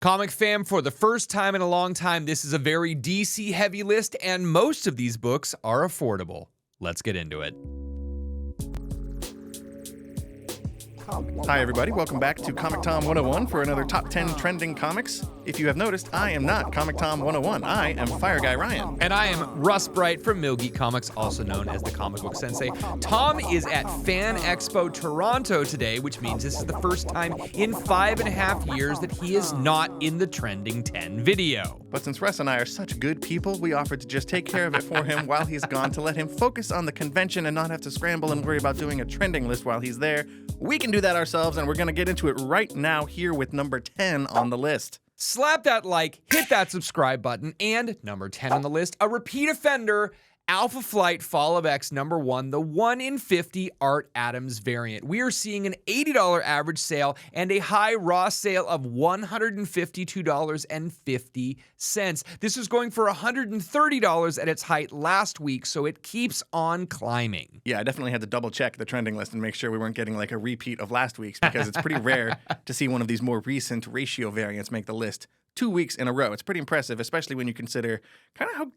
Comic fam, for the first time in a long time, this is a very DC heavy list, and most of these books are affordable. Let's get into it. Hi everybody, welcome back to Comic Tom 101 for another Top 10 Trending Comics. If you have noticed, I am not Comic Tom 101, I am Fire Guy Ryan. And I am Russ Bright from Milgeek Comics, also known as the Comic Book Sensei. Tom is at Fan Expo Toronto today, which means this is the first time in 5.5 years that he is not in the Trending 10 video. But since Russ and I are such good people, we offered to just take care of it for him while he's gone to let him focus on the convention and not have to scramble and worry about doing a trending list while he's there. We can do that ourselves, and we're going to get into it right now here with number 10 on the list. Slap that like, hit that subscribe button, and number 10 on the list, a repeat offender, Alpha Flight Fall of X #1, the 1 in 50 Art Adams variant. We are seeing an $80 average sale and a high raw sale of $152.50. This is going for $130 at its height last week, so it keeps on climbing. Yeah, I definitely had to double check the trending list and make sure we weren't getting like a repeat of last week's, because it's pretty rare to see one of these more recent ratio variants make the list 2 weeks in a row. It's pretty impressive, especially when you consider kind of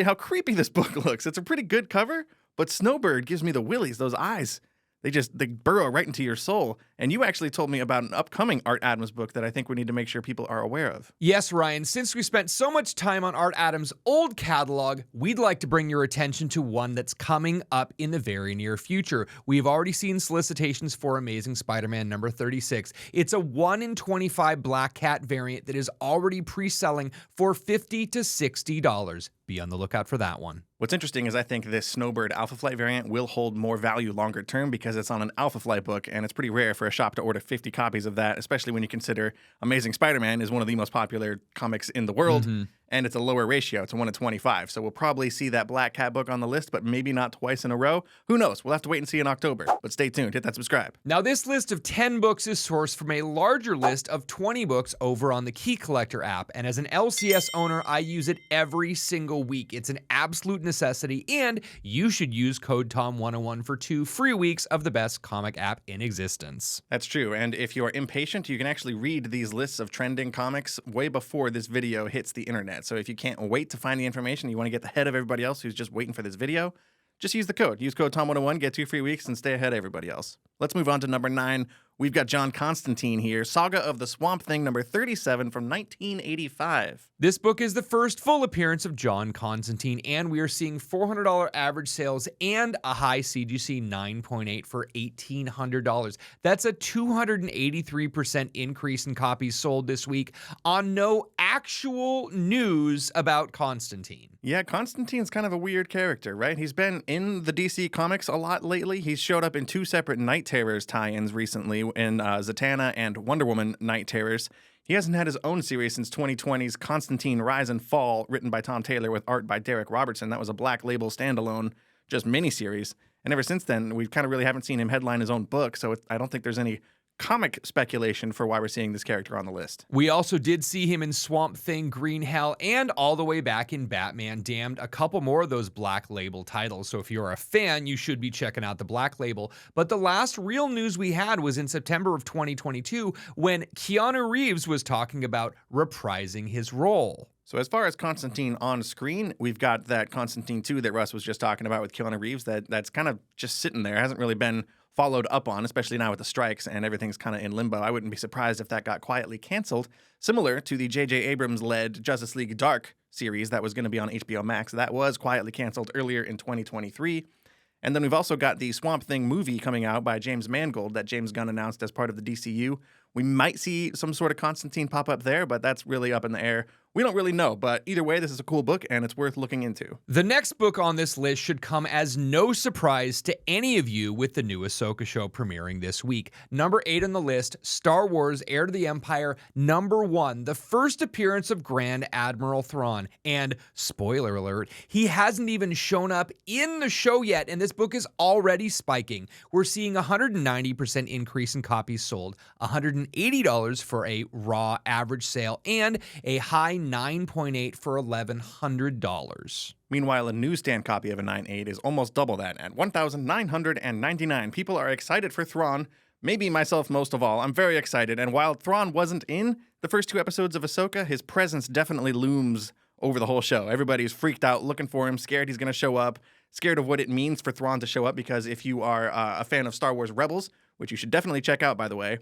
how creepy this book looks. It's a pretty good cover, but Snowbird gives me the willies. Those eyes, they burrow right into your soul. And you actually told me about an upcoming Art Adams book that I think we need to make sure people are aware of. Yes, Ryan, since we spent so much time on Art Adams' old catalog, we'd like to bring your attention to one that's coming up in the very near future. We've already seen solicitations for Amazing Spider-Man number 36. It's a 1 in 25 Black Cat variant that is already pre-selling for $50 to $60. Be on the lookout for that one. What's interesting is I think this Snowbird Alpha Flight variant will hold more value longer term because it's on an Alpha Flight book, and it's pretty rare for a shop to order 50 copies of that, especially when you consider Amazing Spider-Man is one of the most popular comics in the world, and it's a lower ratio. It's a 1 in 25. So we'll probably see that Black Cat book on the list, but maybe not twice in a row. Who knows? We'll have to wait and see in October. But stay tuned. Hit that subscribe. Now, this list of 10 books is sourced from a larger list of 20 books over on the Key Collector app, and as an LCS owner, I use it every single week. It's an absolute necessity, and you should use code TOM101 for 2 free weeks of the best comic app in existence. That's true, and if you are impatient, you can actually read these lists of trending comics way before this video hits the internet. So if you can't wait to find the information, you want to get ahead of everybody else who's just waiting for this video, just use the code. Use code TOM101, get 2 free weeks, and stay ahead of everybody else. Let's move on to number 9. We've got John Constantine here, Saga of the Swamp Thing, number 37 from 1985. This book is the first full appearance of John Constantine, and we are seeing $400 average sales and a high CGC 9.8 for $1,800. That's a 283% increase in copies sold this week on no actual news about Constantine. Yeah, Constantine's kind of a weird character, right? He's been in the DC comics a lot lately. He's showed up in 2 separate Night Terrors tie-ins recently, in Zatanna and Wonder Woman Night Terrors. He hasn't had his own series since 2020's Constantine Rise and Fall, written by Tom Taylor with art by Derek Robertson. That was a Black Label standalone, just miniseries. And ever since then, we kind of really haven't seen him headline his own book, so I don't think there's any comic speculation for why we're seeing this character on the list. We also did see him in Swamp Thing, Green Hell, and all the way back in Batman Damned, a couple more of those Black Label titles. So if you're a fan, you should be checking out the Black Label. But the last real news we had was in September of 2022 when Keanu Reeves was talking about reprising his role. So as far as Constantine on screen, we've got that Constantine 2 that Russ was just talking about with Keanu Reeves that's kind of just sitting there, hasn't really been followed up on, especially now with the strikes and everything's kind of in limbo. I wouldn't be surprised if that got quietly canceled, similar to the J.J. Abrams-led Justice League Dark series that was going to be on HBO Max. That was quietly canceled earlier in 2023. And then we've also got the Swamp Thing movie coming out by James Mangold that James Gunn announced as part of the DCU. We might see some sort of Constantine pop up there, but that's really up in the air. We don't really know, but either way, this is a cool book, and it's worth looking into. The next book on this list should come as no surprise to any of you with the new Ahsoka show premiering this week. Number 8 on the list, Star Wars Heir to the Empire, number 1, the first appearance of Grand Admiral Thrawn. And, spoiler alert, he hasn't even shown up in the show yet, and this book is already spiking. We're seeing a 190% increase in copies sold, $180 for a raw average sale, and a high 9.8 for $1,100. Meanwhile, a newsstand copy of a 9.8 is almost double that at $1,999. People are excited for Thrawn. Maybe myself most of all. I'm very excited, and while Thrawn wasn't in the first 2 episodes of Ahsoka, his presence definitely looms over the whole show. Everybody's freaked out, looking for him, scared he's going to show up, scared of what it means for Thrawn to show up, because if you are a fan of Star Wars Rebels, which you should definitely check out, by the way,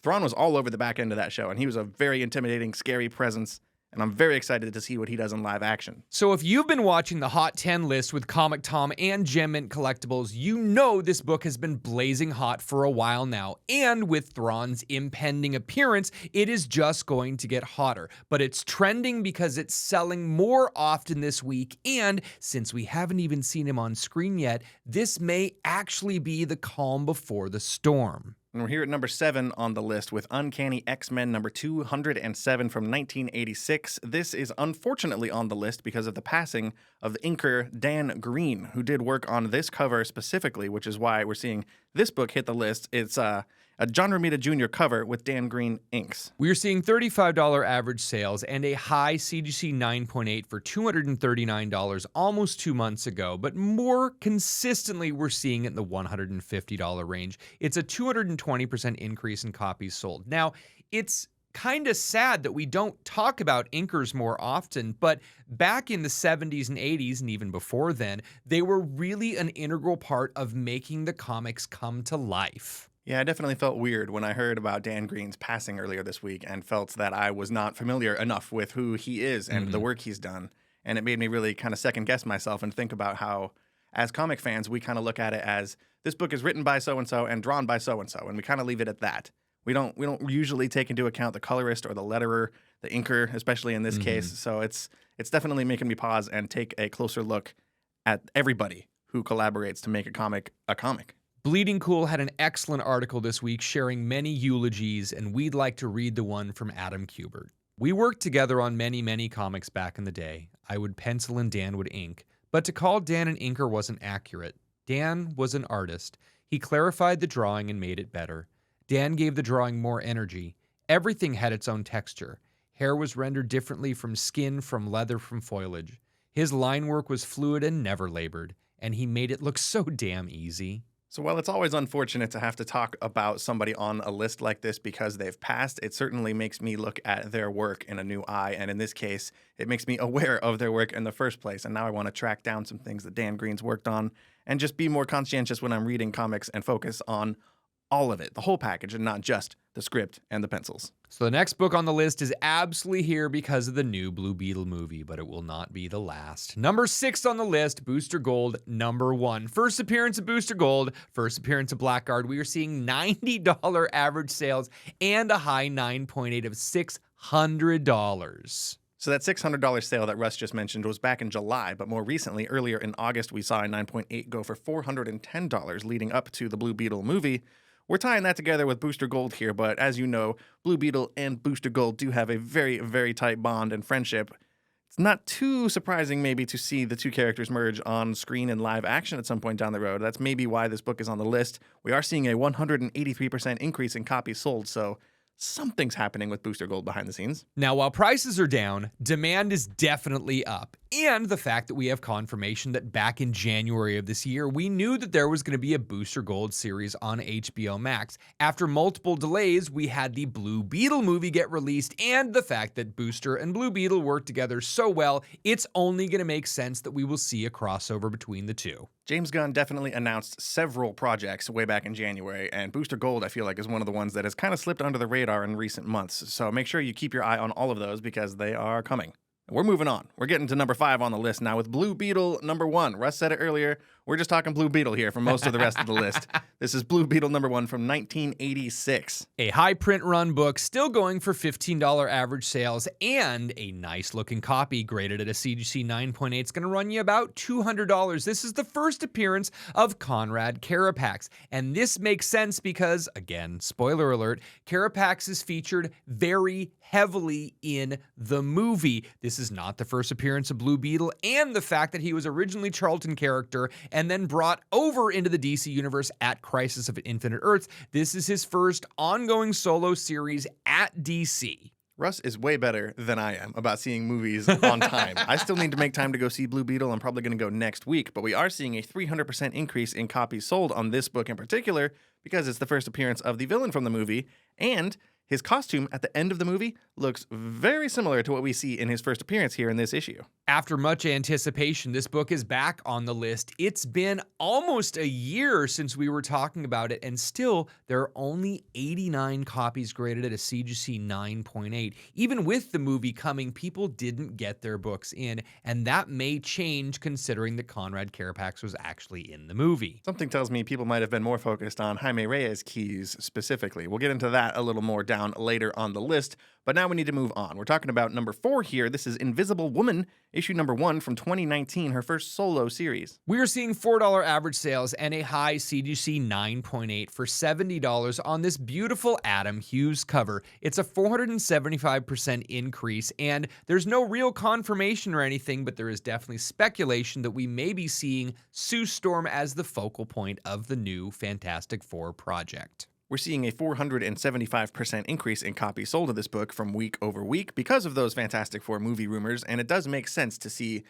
Thrawn was all over the back end of that show, and he was a very intimidating, scary presence, and I'm very excited to see what he does in live action. So if you've been watching the Hot 10 list with Comic Tom and Gem Mint Collectibles, you know this book has been blazing hot for a while now. And with Thrawn's impending appearance, it is just going to get hotter. But it's trending because it's selling more often this week. And since we haven't even seen him on screen yet, this may actually be the calm before the storm. And we're here at number 7 on the list with Uncanny XMen number 207 from 1986. This is unfortunately on the list because of the passing of the inker Dan Green, who did work on this cover specifically, which is why we're seeing this book hit the list. It's a John Romita Jr. cover with Dan Green inks. We are seeing $35 average sales and a high CGC 9.8 for $239 almost 2 months ago, but more consistently we're seeing it in the $150 range. It's a 220% increase in copies sold. Now, it's kind of sad that we don't talk about inkers more often, but back in the 70s and 80s, and even before then, they were really an integral part of making the comics come to life. Yeah, I definitely felt weird when I heard about Dan Green's passing earlier this week and felt that I was not familiar enough with who he is and the work he's done. And it made me really kind of second guess myself and think about how, as comic fans, we kind of look at it as this book is written by so-and-so and drawn by so-and-so, and we kind of leave it at that. We don't usually take into account the colorist or the letterer, the inker, especially in this case. So it's definitely making me pause and take a closer look at everybody who collaborates to make a comic a comic. Bleeding Cool had an excellent article this week sharing many eulogies, and we'd like to read the one from Adam Kubert. We worked together on many, many comics back in the day. I would pencil and Dan would ink. But to call Dan an inker wasn't accurate. Dan was an artist. He clarified the drawing and made it better. Dan gave the drawing more energy. Everything had its own texture. Hair was rendered differently from skin, from leather, from foliage. His line work was fluid and never labored, and he made it look so damn easy. So while it's always unfortunate to have to talk about somebody on a list like this because they've passed, it certainly makes me look at their work in a new eye. And in this case, it makes me aware of their work in the first place. And now I want to track down some things that Dan Green's worked on and just be more conscientious when I'm reading comics and focus on all of it, the whole package, and not just the script and the pencils. So the next book on the list is absolutely here because of the new Blue Beetle movie, but it will not be the last. Number 6 on the list, Booster Gold, number 1. First appearance of Booster Gold, first appearance of Blackguard. We are seeing $90 average sales and a high 9.8 of $600. So that $600 sale that Russ just mentioned was back in July, but more recently, earlier in August, we saw a 9.8 go for $410 leading up to the Blue Beetle movie. We're tying that together with Booster Gold here, but as you know, Blue Beetle and Booster Gold do have a very, very tight bond and friendship. It's not too surprising maybe to see the two characters merge on screen in live action at some point down the road. That's maybe why this book is on the list. We are seeing a 183% increase in copies sold, so something's happening with Booster Gold behind the scenes. Now, while prices are down, demand is definitely up. And the fact that we have confirmation that back in January of this year, we knew that there was going to be a Booster Gold series on HBO Max. After multiple delays, we had the Blue Beetle movie get released, and the fact that Booster and Blue Beetle work together so well, it's only going to make sense that we will see a crossover between the two. James Gunn definitely announced several projects way back in January, and Booster Gold, I feel like, is one of the ones that has kind of slipped under the radar in recent months. So make sure you keep your eye on all of those because they are coming. We're moving on. We're getting to number 5 on the list now with Blue Beetle number 1. Russ said it earlier. We're just talking Blue Beetle here for most of the rest of the list. This is Blue Beetle number 1 from 1986. A high print run book still going for $15 average sales, and a nice looking copy graded at a CGC 9.8. It's going to run you about $200. This is the first appearance of Conrad Carapax, and this makes sense because, again, spoiler alert, Carapax is featured very heavily in the movie. This is not the first appearance of Blue Beetle, and the fact that he was originally Charlton character and then brought over into the DC universe at Crisis of Infinite Earths. This is his first ongoing solo series at DC. Russ is way better than I am about seeing movies on time. I still need to make time to go see Blue Beetle. I'm probably going to go next week, but we are seeing a 300% increase in copies sold on this book in particular because it's the first appearance of the villain from the movie, and his costume at the end of the movie looks very similar to what we see in his first appearance here in this issue. After much anticipation, this book is back on the list. It's been almost a year since we were talking about it, and still, there are only 89 copies graded at a CGC 9.8. Even with the movie coming, people didn't get their books in, and that may change considering that Conrad Carapax was actually in the movie. Something tells me people might have been more focused on Jaime Reyes keys specifically. We'll get into that a little more down later on the list, but now we need to move on. We're talking about number 4 here. This is Invisible Woman, issue number 1 from 2019, her first solo series. We are seeing $4 average sales and a high CGC 9.8 for $70 on this beautiful Adam Hughes cover. It's a 475% increase, and there's no real confirmation or anything, but there is definitely speculation that we may be seeing Sue Storm as the focal point of the new Fantastic Four project. We're seeing a 475% increase in copies sold of this book from week over week because of those Fantastic Four movie rumors, and it does make sense to see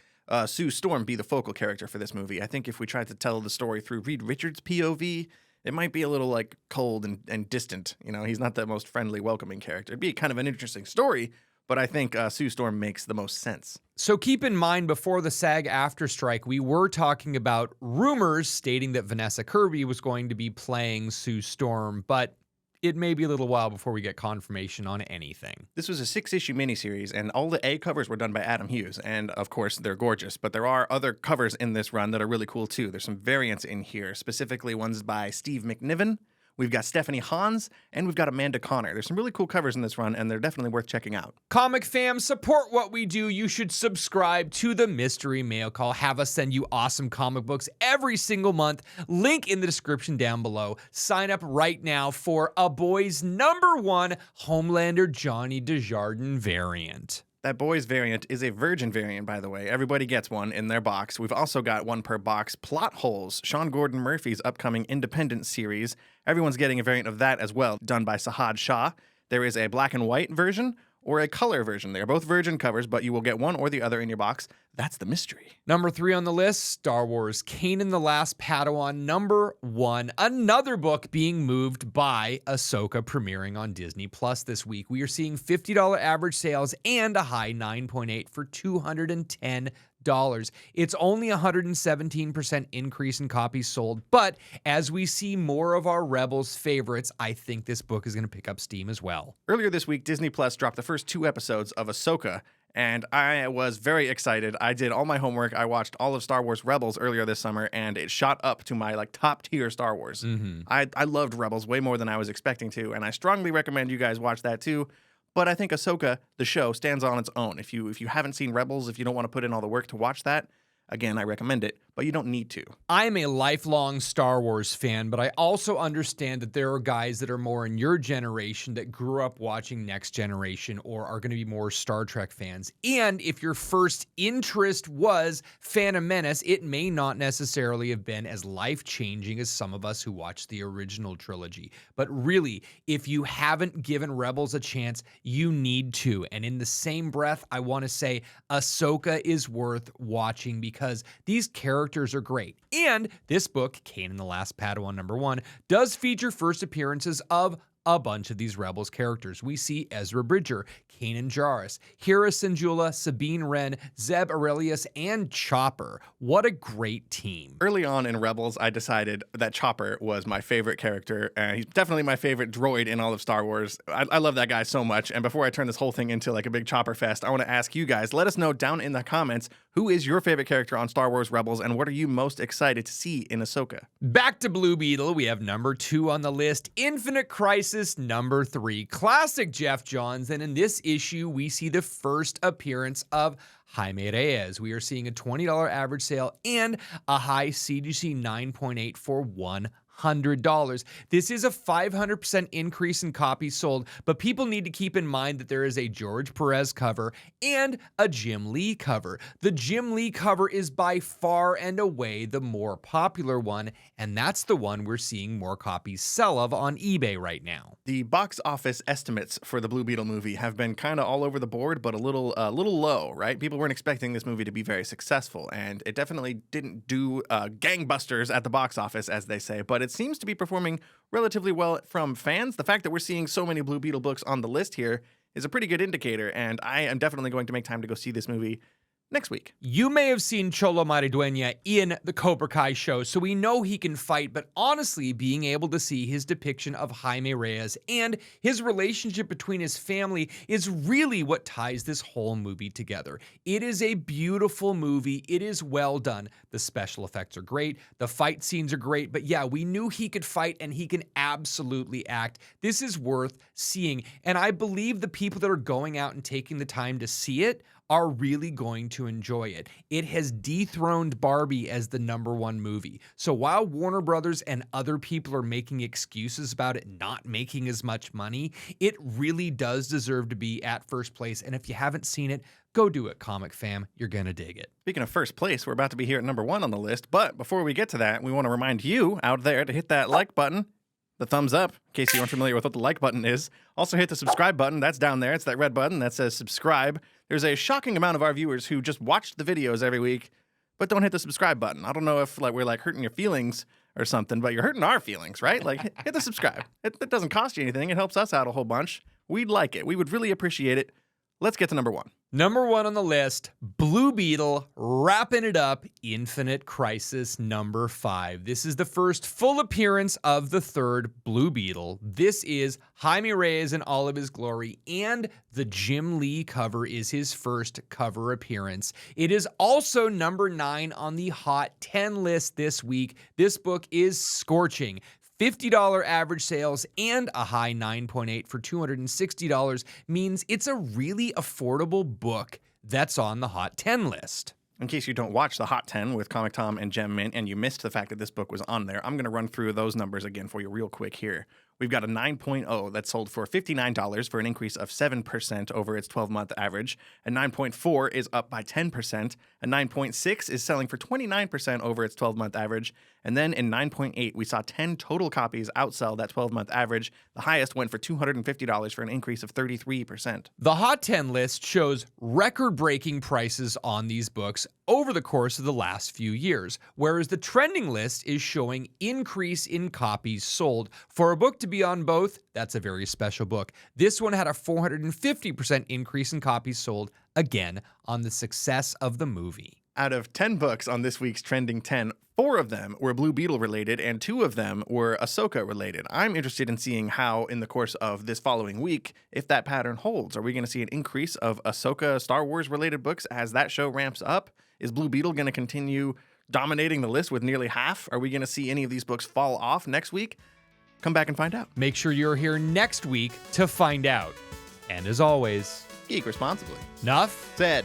Sue Storm be the focal character for this movie. I think if we tried to tell the story through Reed Richards' POV, it might be a little like cold and distant. You know, he's not the most friendly, welcoming character. It'd be kind of an interesting story, but I think Sue Storm makes the most sense. So keep in mind, before the SAG-AFTRA strike, we were talking about rumors stating that Vanessa Kirby was going to be playing Sue Storm, but it may be a little while before we get confirmation on anything. This was a 6-issue miniseries, and all the A covers were done by Adam Hughes, and of course, they're gorgeous, but there are other covers in this run that are really cool too. There's some variants in here, specifically ones by Steve McNiven. We've got Stephanie Hans, and we've got Amanda Connor. There's some really cool covers in this run, and they're definitely worth checking out. Comic fam, support what we do. You should subscribe to the Mystery Mail Call. Have us send you awesome comic books every single month. Link in the description down below. Sign up right now for A Boy's #1 Homelander Johnny Desjardins variant. That boys variant is a virgin variant, by the way. Everybody gets one in their box. We've also got one per box. Plot Holes, Sean Gordon Murphy's upcoming independent series. Everyone's getting a variant of that as well, done by Sahad Shah. There is a black and white version or a color version. They are both virgin covers, but you will get one or the other in your box. That's the mystery. Number 3 on the list, Star Wars Kanan the Last Padawan, #1. Another book being moved by Ahsoka, premiering on Disney Plus this week. We are seeing $50 average sales and a high 9.8 for $210. It's only a 117% increase in copies sold, but as we see more of our Rebels favorites, I think this book is going to pick up steam as well. Earlier this week, Disney Plus dropped the first 2 episodes of Ahsoka, and I was very excited. I did all my homework. I watched all of Star Wars Rebels earlier this summer, and it shot up to my top tier Star Wars. I loved Rebels way more than I was expecting to, and I strongly recommend you guys watch that too. But I think Ahsoka, the show, stands on its own. If you haven't seen Rebels, if you don't want to put in all the work to watch that, again, I recommend it, but you don't need to. I'm a lifelong Star Wars fan, but I also understand that there are guys that are more in your generation that grew up watching Next Generation or are going to be more Star Trek fans. And if your first interest was Phantom Menace, it may not necessarily have been as life-changing as some of us who watched the original trilogy. But really, if you haven't given Rebels a chance, you need to. And in the same breath, I want to say Ahsoka is worth watching because these characters are great. And this book, Kane and the Last Padawan #1, does feature first appearances of a bunch of these Rebels characters. We see Ezra Bridger, Kanan Jarrus, Hera Syndulla, Sabine Wren, Zeb Aurelius, and Chopper. What a great team. Early on in Rebels, I decided that Chopper was my favorite character. He's definitely my favorite droid in all of Star Wars. I love that guy so much. And before I turn this whole thing into like a big Chopper fest, I want to ask you guys, let us know down in the comments, who is your favorite character on Star Wars Rebels, and what are you most excited to see in Ahsoka? Back to Blue Beetle, we have #2 on the list, Infinite Crisis #3, classic Jeff Johns, and in this issue, we see the first appearance of Jaime Reyes. We are seeing a $20 average sale and a high CGC 9.8 for $100. $100. This is a 500% increase in copies sold, but people need to keep in mind that there is a George Perez cover and a Jim Lee cover. The Jim Lee cover is by far and away the more popular one, and that's the one we're seeing more copies sell of on eBay right now. The box office estimates for the Blue Beetle movie have been kind of all over the board, but a little low, right? People weren't expecting this movie to be very successful, and it definitely didn't do gangbusters at the box office, as they say, but it seems to be performing relatively well from fans. The fact that we're seeing so many Blue Beetle books on the list here is a pretty good indicator, and I am definitely going to make time to go see this movie next week. You may have seen Cholo Maridueña in the Cobra Kai show, so we know he can fight, but honestly, being able to see his depiction of Jaime Reyes and his relationship between his family is really what ties this whole movie together. It is a beautiful movie. It is well done. The special effects are great. The fight scenes are great, but yeah, we knew he could fight and he can absolutely act. This is worth seeing, and I believe the people that are going out and taking the time to see it are really going to enjoy it. It has dethroned Barbie as the #1 movie. So while Warner Brothers and other people are making excuses about it not making as much money, it really does deserve to be at first place. And if you haven't seen it, go do it, comic fam. You're gonna dig it. Speaking of first place, we're about to be here at #1 on the list. But before we get to that, we want to remind you out there to hit that like button, the thumbs up, in case you aren't familiar with what the like button is. Also hit the subscribe button. That's down there. It's that red button that says subscribe. There's a shocking amount of our viewers who just watch the videos every week, but don't hit the subscribe button. I don't know if we're hurting your feelings or something, but you're hurting our feelings, right? Hit the subscribe. It doesn't cost you anything. It helps us out a whole bunch. We'd like it. We would really appreciate it. Let's get to #1. #1 on the list, Blue Beetle, wrapping it up, Infinite Crisis #5. This is the first full appearance of the third Blue Beetle. This is Jaime Reyes in all of his glory, and the Jim Lee cover is his first cover appearance. It is also #9 on the Hot 10 list this week. This book is scorching. $50 average sales and a high 9.8 for $260 means it's a really affordable book that's on the Hot 10 list. In case you don't watch the Hot 10 with Comic Tom and Gem Mint and you missed the fact that this book was on there, I'm going to run through those numbers again for you real quick here. We've got a 9.0 that sold for $59 for an increase of 7% over its 12-month average. A 9.4 is up by 10%. A 9.6 is selling for 29% over its 12-month average. And then in 9.8, we saw 10 total copies outsell that 12-month average. The highest went for $250 for an increase of 33%. The Hot 10 list shows record-breaking prices on these books over the course of the last few years, whereas the trending list is showing increase in copies sold. For a book to be on both, that's a very special book. This one had a 450% increase in copies sold, again, on the success of the movie. Out of 10 books on this week's Trending 10, 4 of them were Blue Beetle related and 2 of them were Ahsoka related. I'm interested in seeing how, in the course of this following week, if that pattern holds. Are we going to see an increase of Ahsoka Star Wars related books as that show ramps up? Is Blue Beetle going to continue dominating the list with nearly half? Are we going to see any of these books fall off next week? Come back and find out. Make sure you're here next week to find out. And as always, geek responsibly. Nuff said.